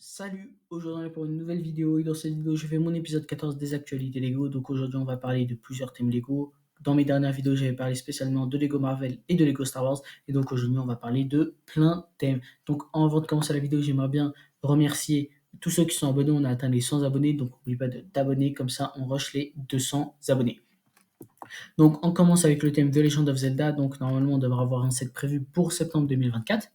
Salut, aujourd'hui on est pour une nouvelle vidéo et dans cette vidéo je fais mon épisode 14 des actualités Lego. Donc aujourd'hui on va parler de plusieurs thèmes Lego. Dans mes dernières vidéos j'avais parlé spécialement de Lego Marvel et de Lego Star Wars et donc aujourd'hui on va parler de plein de thèmes. Donc avant de commencer la vidéo j'aimerais bien remercier tous ceux qui sont abonnés. On a atteint les 100 abonnés, donc n'oublie pas de t'abonner, comme ça on rush les 200 abonnés. Donc on commence avec le thème de Legend of Zelda. Donc normalement on devrait avoir un set prévu pour septembre 2024.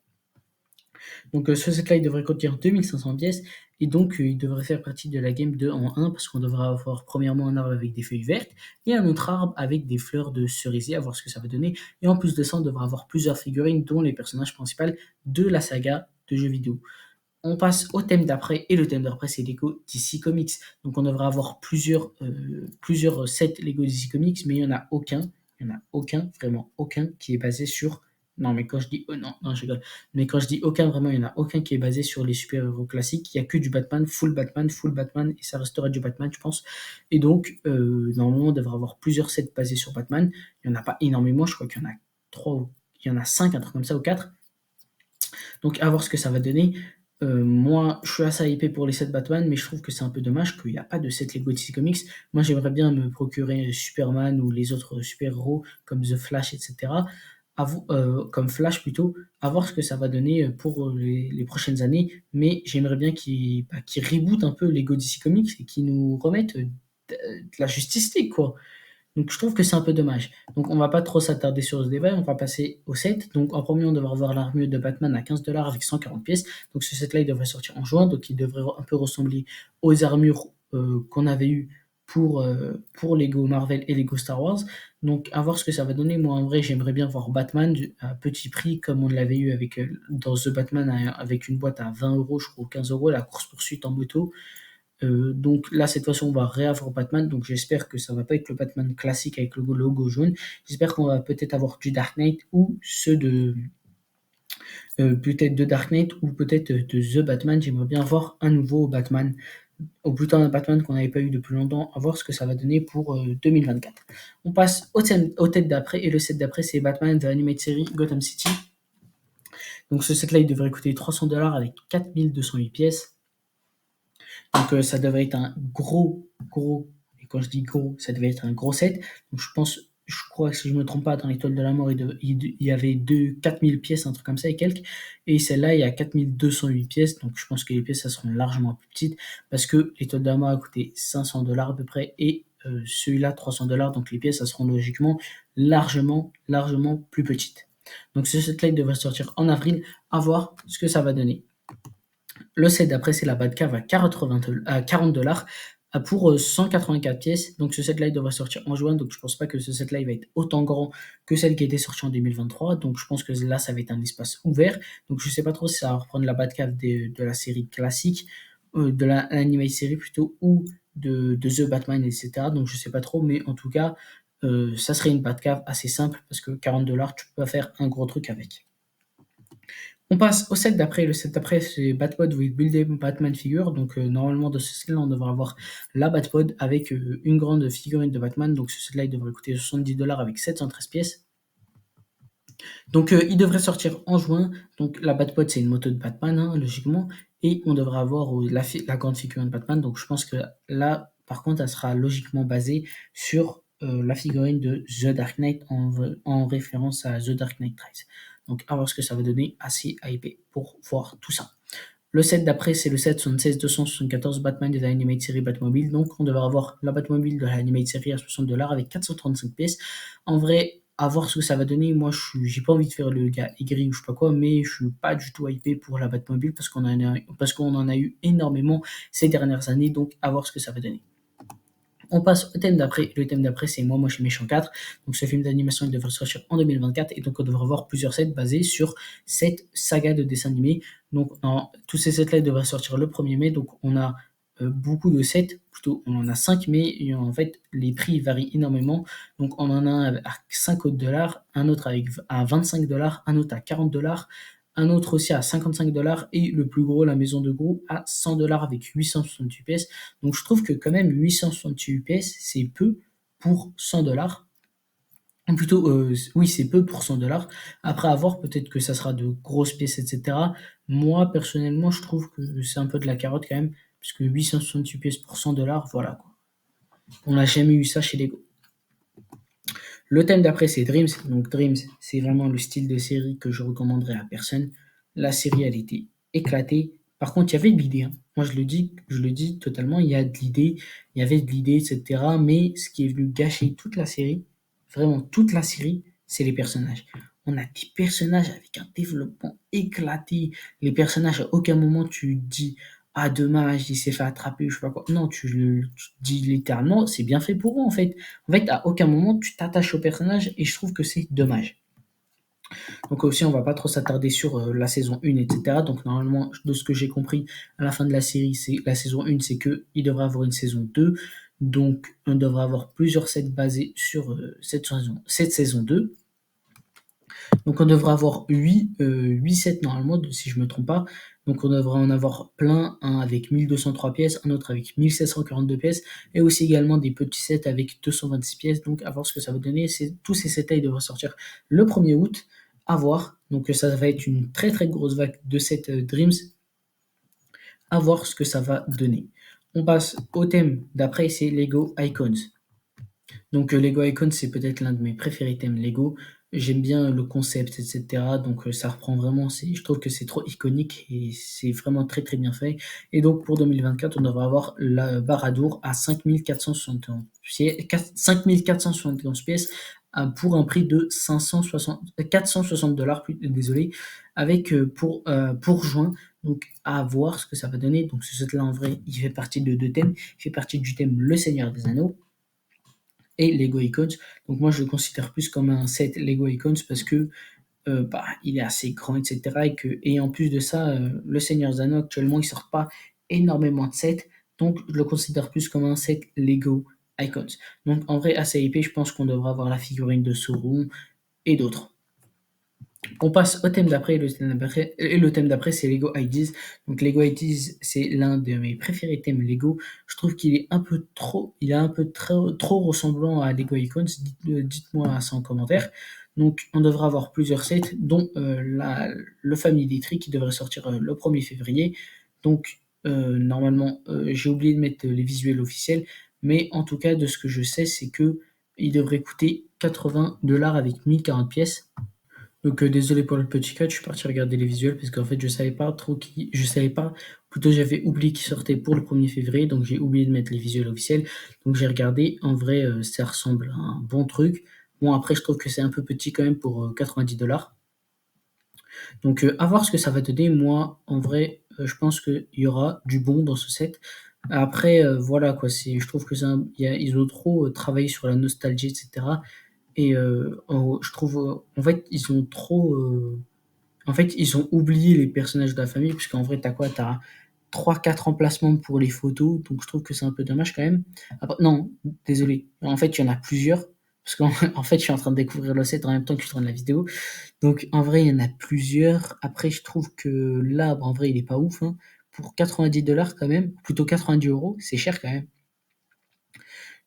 Donc ce set-là, il devrait contenir 2500 pièces et donc il devrait faire partie de la game 2 en 1 parce qu'on devrait avoir premièrement un arbre avec des feuilles vertes et un autre arbre avec des fleurs de cerisier, à voir ce que ça va donner. Et en plus de ça, on devrait avoir plusieurs figurines dont les personnages principaux de la saga de jeux vidéo. On passe au thème d'après et le thème d'après c'est Lego DC Comics. Donc on devrait avoir plusieurs sets Lego DC Comics, mais il y en a aucun, vraiment aucun qui est basé sur. Non, mais quand je dis. Oh, non, non, je rigole. Mais quand je dis aucun, vraiment, il n'y en a aucun qui est basé sur les super-héros classiques. Il n'y a que du Batman, full Batman, et ça restera du Batman, je pense. Et donc, normalement, on devrait avoir plusieurs sets basés sur Batman. Il n'y en a pas énormément, je crois qu'il y en a 3 il y en a 5, un truc comme ça, ou 4. Donc, à voir ce que ça va donner. Moi, je suis assez hypé pour les sets Batman, mais je trouve que c'est un peu dommage qu'il n'y a pas de set Lego DC Comics. Moi, j'aimerais bien me procurer Superman ou les autres super-héros comme The Flash, etc. Comme Flash plutôt, à voir ce que ça va donner pour les prochaines années. Mais j'aimerais bien qu'ils rebootent un peu Lego DC Comics et qu'ils nous remettent de la justice League, quoi. Donc je trouve que c'est un peu dommage. Donc on va pas trop s'attarder sur ce débat, on va passer au set. Donc en premier, on devrait avoir l'armure de Batman à 15$ avec 140 pièces. Donc ce set-là, il devrait sortir en juin, donc il devrait un peu ressembler aux armures qu'on avait eues pour Lego Marvel et Lego Star Wars. Donc à voir ce que ça va donner. Moi en vrai, j'aimerais bien voir Batman à petit prix comme on l'avait eu dans The Batman avec une boîte à 20€, je crois, ou 15€, la course-poursuite en moto. Donc là, cette fois-ci, on va réavoir Batman. Donc j'espère que ça va pas être le Batman classique avec le logo jaune. J'espère qu'on va peut-être avoir du Dark Knight ou ceux de peut-être de Dark Knight ou peut-être de The Batman. J'aimerais bien voir un nouveau Batman, ou plutôt un Batman qu'on n'avait pas eu depuis longtemps, à voir ce que ça va donner pour 2024. On passe au tête d'après, et le set d'après, c'est Batman de l'Animate Series Gotham City. Donc ce set-là, il devrait coûter 300$ avec 4208 pièces. Donc ça devrait être un gros, et quand je dis gros, ça devait être un gros set. Donc je crois que si je ne me trompe pas, dans l'Étoile de la Mort, il y avait 4000 pièces, un truc comme ça et quelques. Et celle-là, il y a 4208 pièces. Donc je pense que les pièces, ça seront largement plus petites parce que l'Étoile de la Mort a coûté 500$ à peu près et celui-là 300$. Donc les pièces, ça seront logiquement largement plus petites. Donc ce set-là, il devrait sortir en avril, à voir ce que ça va donner. Le set d'après, c'est la Batcave à 40$ pour 184 pièces. Donc ce set-là, il devrait sortir en juin. Donc je pense pas que ce set-là, il va être autant grand que celle qui était sortie en 2023. Donc je pense que là, ça va être un espace ouvert. Donc je sais pas trop si ça va reprendre la Batcave de la série classique, de l'anime série plutôt, ou de The Batman, etc. Donc je sais pas trop, mais en tout cas, ça serait une Batcave assez simple parce que 40$, tu peux pas faire un gros truc avec. On passe au set d'après. Le set d'après, c'est Batpod with Build Batman Figure. Donc, normalement, dans ce set-là, on devrait avoir la Batpod avec une grande figurine de Batman. Donc, ce set-là, il devrait coûter 70$ avec 713 pièces. Donc, il devrait sortir en juin. Donc, la Batpod, c'est une moto de Batman, hein, logiquement. Et on devrait avoir la grande figurine de Batman. Donc, je pense que là, par contre, elle sera logiquement basée sur la figurine de The Dark Knight en référence à The Dark Knight Rise. Donc, à voir ce que ça va donner, assez hypé pour voir tout ça. Le set d'après, c'est le set 76-274 Batman de la Animate Series Batmobile. Donc, on devrait avoir la Batmobile de la Animate Series à 60$ avec 435 pièces. En vrai, à voir ce que ça va donner. Moi, j'ai pas envie de faire le gars aigri ou je sais pas quoi, mais je suis pas du tout hypé pour la Batmobile parce qu'on en a eu énormément ces dernières années. Donc, à voir ce que ça va donner. On passe au thème d'après. Le thème d'après, c'est Moi Moche et Méchant 4. Donc, ce film d'animation, il devrait sortir en 2024. Et donc, on devrait avoir plusieurs sets basés sur cette saga de dessins animés. Donc, tous ces sets-là, ils devraient sortir le 1er mai. Donc, on a beaucoup de sets. Plutôt, on en a 5, mais en fait, les prix varient énormément. Donc, on en a un à 5$, un autre à 25$, un autre à 40$, un autre aussi à 55$, et le plus gros, la maison de gros, à 100$ avec 868 pièces. Donc je trouve que quand même 868 pièces, c'est peu pour 100$. Plutôt, oui, c'est peu pour 100 $. Après à voir, peut-être que ça sera de grosses pièces et cetera. Moi, personnellement, je trouve que c'est un peu de la carotte quand même, puisque 868 pièces pour 100 $, voilà quoi. On n'a jamais eu ça chez Lego. Le thème d'après, c'est Dreams. Donc Dreams, c'est vraiment le style de série que je recommanderais à personne. La série, elle était éclatée. Par contre, il y avait de l'idée, hein. Moi, je le dis totalement, il y a de l'idée, il y avait de l'idée, etc. Mais ce qui est venu gâcher toute la série, vraiment toute la série, c'est les personnages. On a des personnages avec un développement éclaté. Les personnages, à aucun moment tu dis ah dommage, il s'est fait attraper, je sais pas quoi. Non, tu dis littéralement, c'est bien fait pour eux en fait. En fait, à aucun moment tu t'attaches au personnage et je trouve que c'est dommage. Donc aussi, on va pas trop s'attarder sur la saison 1, etc. Donc normalement, de ce que j'ai compris à la fin de la série, c'est la saison 1, c'est que il devrait avoir une saison 2. Donc on devrait avoir plusieurs sets basés sur cette saison 2. Donc on devrait avoir 8 sets normalement, si je me trompe pas. Donc on devrait en avoir plein, un avec 1203 pièces, un autre avec 1742 pièces, et aussi également des petits sets avec 226 pièces. Donc à voir ce que ça va donner. Tous ces sets-là, ils devraient sortir le 1er août. À voir. Donc ça va être une très très grosse vague de sets Dreams. À voir ce que ça va donner. On passe au thème d'après, c'est Lego Icons. Donc Lego Icons, c'est peut-être l'un de mes préférés thèmes Lego. J'aime bien le concept, etc. Donc ça reprend vraiment, je trouve que c'est trop iconique et c'est vraiment très très bien fait. Et donc pour 2024, on devrait avoir la Baradour à 5471 pièces, 5471 pièces pour un prix de 460 $, désolé, avec pour juin. Donc à voir ce que ça va donner. Donc ce set-là en vrai, il fait partie de deux thèmes. Il fait partie du thème Le Seigneur des Anneaux et Lego Icons. Donc moi je le considère plus comme un set Lego Icons parce que il est assez grand, etc. Et en plus de ça, le Seigneur des Anneaux actuellement il sort pas énormément de sets, donc je le considère plus comme un set Lego Icons. Donc en vrai assez épais, je pense qu'on devra avoir la figurine de Sauron et d'autres. On passe au thème d'après, et le thème d'après c'est Lego Ideas. Donc Lego Ideas, c'est l'un de mes préférés thèmes Lego. Je trouve qu'il est un peu trop, il est un peu trop ressemblant à Lego Icons. Dites-moi ça en commentaire. Donc on devrait avoir plusieurs sets, dont le Family Tree qui devrait sortir le 1er février. Donc normalement, j'ai oublié de mettre les visuels officiels, mais en tout cas de ce que je sais, c'est que il devrait coûter 80 $ avec 1040 pièces. Donc désolé pour le petit cut, je suis parti regarder les visuels parce qu'en fait je savais pas, plutôt j'avais oublié qu'ils sortaient pour le 1er février, donc j'ai oublié de mettre les visuels officiels. Donc j'ai regardé, en vrai ça ressemble à un bon truc. Bon après je trouve que c'est un peu petit quand même pour 90 $. Donc à voir ce que ça va donner. Moi en vrai je pense qu'il y aura du bon dans ce set. Après voilà quoi, je trouve que ils ont trop travaillé sur la nostalgie, etc. Et je trouve, en fait, ils ont oublié les personnages de la famille, puisqu'en vrai, t'as quoi? T'as 3-4 emplacements pour les photos, donc je trouve que c'est un peu dommage quand même. Après, non, désolé. En fait, il y en a plusieurs, parce qu'en en fait, je suis en train de découvrir le set en même temps que je tourne la vidéo. Donc, en vrai, il y en a plusieurs. Après, je trouve que l'arbre, en vrai, il est pas ouf, hein. Pour 90 $ quand même, plutôt 90 €, c'est cher quand même.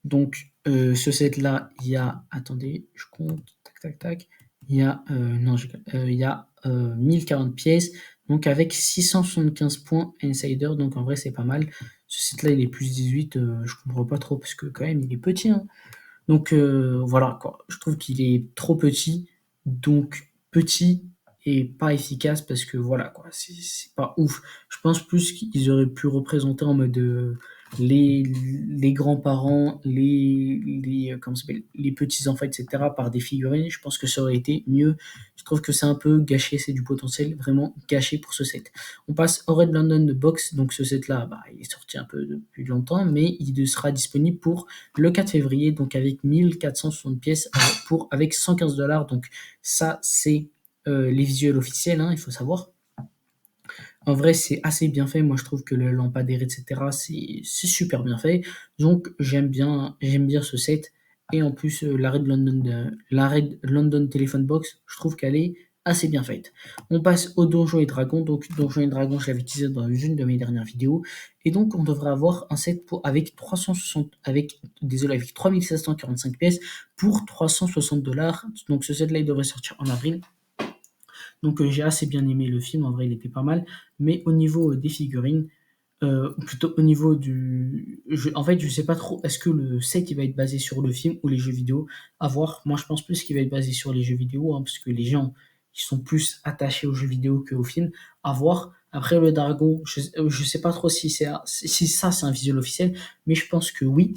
Donc, ce set-là, il y a, attendez, je compte, tac, tac, tac, il y a, non, il y a 1040 pièces, donc avec 675 points Insider, donc en vrai, c'est pas mal. Ce set-là, il est plus 18, je comprends pas trop, parce que quand même, il est petit, hein. Donc, voilà, quoi. Je trouve qu'il est trop petit, donc petit et pas efficace, parce que voilà, quoi, c'est pas ouf. Je pense plus qu'ils auraient pu représenter en mode les grands-parents, comment ça s'appelle, les petits-enfants, etc., par des figurines. Je pense que ça aurait été mieux. Je trouve que c'est un peu gâché, c'est du potentiel vraiment gâché pour ce set. On passe au Red London Box. Donc ce set-là, il est sorti un peu depuis longtemps, mais il sera disponible pour le 4 février, donc avec 1460 pièces avec 115 $. Donc ça, c'est les visuels officiels, hein, il faut savoir. En vrai, c'est assez bien fait. Moi, je trouve que le lampadaire, etc., c'est super bien fait. Donc, j'aime bien ce set. Et en plus, la Red London Telephone Box, je trouve qu'elle est assez bien faite. On passe aux Donjons et Dragons. Donc Donjons et Dragons, je l'avais utilisé dans une de mes dernières vidéos. Et donc on devrait avoir un set avec 3745 pièces pour 360 $. Donc ce set là il devrait sortir en avril. Donc j'ai assez bien aimé le film, en vrai il était pas mal. Mais au niveau des figurines, plutôt au niveau du... en fait, je sais pas trop, est-ce que le set il va être basé sur le film ou les jeux vidéo? À voir. Moi, je pense plus qu'il va être basé sur les jeux vidéo, hein, parce que les gens qui sont plus attachés aux jeux vidéo qu'au film. À voir. Après, le dragon, je sais pas trop si ça c'est un visuel officiel, mais je pense que oui.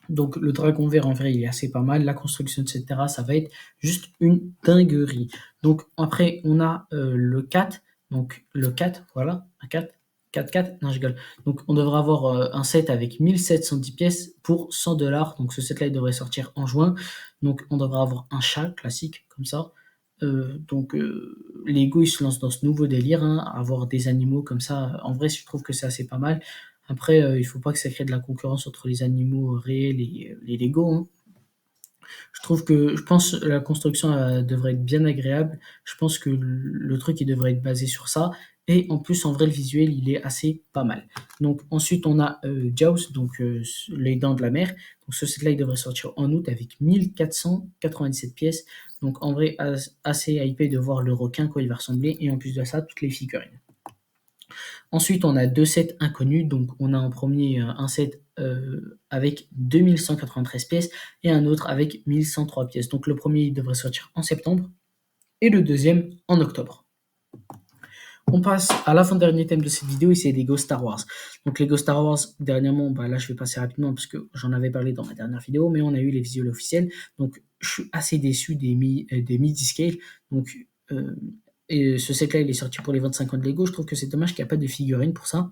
Donc le dragon vert en vrai il est assez pas mal, la construction etc ça va être juste une dinguerie. Donc après on a le 4, donc le 4 voilà, un 4, 4, non je rigole. Donc on devrait avoir un set avec 1710 pièces pour 100 $, donc ce set là il devrait sortir en juin. Donc on devrait avoir un chat classique comme ça. Donc Lego il se lance dans ce nouveau délire, hein, avoir des animaux comme ça, en vrai je trouve que c'est assez pas mal. Après, il faut pas que ça crée de la concurrence entre les animaux réels et les Lego, hein. Je pense la construction devrait être bien agréable. Je pense que le truc il devrait être basé sur ça. Et en plus, en vrai, le visuel il est assez pas mal. Donc ensuite, on a Jaws, donc les dents de la mer. Donc ce set-là, il devrait sortir en août avec 1497 pièces. Donc en vrai, assez hypé de voir le requin, quoi il va ressembler. Et en plus de ça, toutes les figurines. Ensuite, on a deux sets inconnus. Donc, on a en premier un set avec 2193 pièces et un autre avec 1103 pièces. Donc, le premier il devrait sortir en septembre et le deuxième en octobre. On passe à l'avant-dernier thème de cette vidéo et c'est Lego Star Wars. Donc Lego Star Wars, dernièrement, là je vais passer rapidement parce que j'en avais parlé dans ma dernière vidéo, mais on a eu les visuels officiels. Donc je suis assez déçu des midi-scale. Donc et ce set là il est sorti pour les 25 ans de Lego. Je trouve que c'est dommage qu'il n'y a pas de figurines pour ça.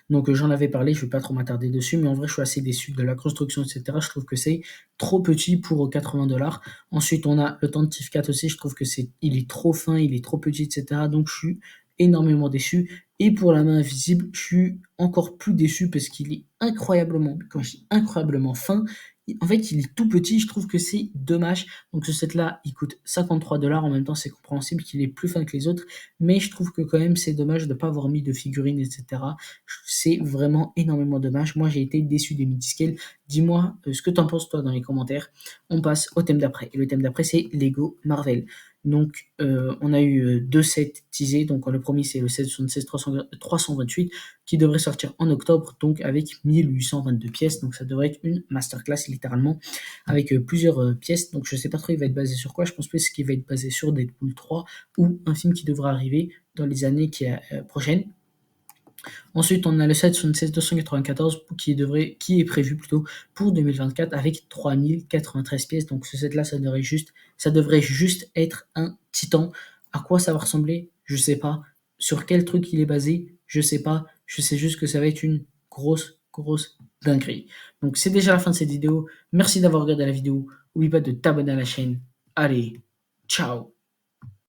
Donc j'en avais parlé, je ne vais pas trop m'attarder dessus, mais en vrai je suis assez déçu de la construction, etc. Je trouve que c'est trop petit pour 80 $. Ensuite on a le Tantive 4 aussi, je trouve que il est trop fin, il est trop petit, etc. Donc je suis énormément déçu. Et pour la main invisible, je suis encore plus déçu parce qu'il est incroyablement, quand je dis incroyablement fin, en fait il est tout petit, je trouve que c'est dommage. Donc ce set là il coûte 53 $, en même temps c'est compréhensible qu'il est plus fin que les autres, mais je trouve que quand même c'est dommage de ne pas avoir mis de figurines, etc. C'est vraiment énormément dommage. Moi, j'ai été déçu des midi-scale. Dis-moi ce que t'en penses, toi, dans les commentaires. On passe au thème d'après. Et le thème d'après, c'est Lego Marvel. Donc, on a eu deux sets teasés. Donc, le premier, c'est le 776 328 qui devrait sortir en octobre, donc avec 1822 pièces. Donc, ça devrait être une masterclass, littéralement, avec plusieurs pièces. Donc, je sais pas trop, il va être basé sur quoi. Je pense plus qu'il va être basé sur Deadpool 3 ou un film qui devra arriver dans les années prochaines. Ensuite, on a le 776 294 qui est prévu plutôt pour 2024 avec 3093 pièces. Donc ce set là, ça devrait juste être un titan. À quoi ça va ressembler? Je sais pas. Sur quel truc il est basé? Je sais pas. Je sais juste que ça va être une grosse dinguerie. Donc c'est déjà la fin de cette vidéo. Merci d'avoir regardé la vidéo. N'oublie pas de t'abonner à la chaîne. Allez, ciao.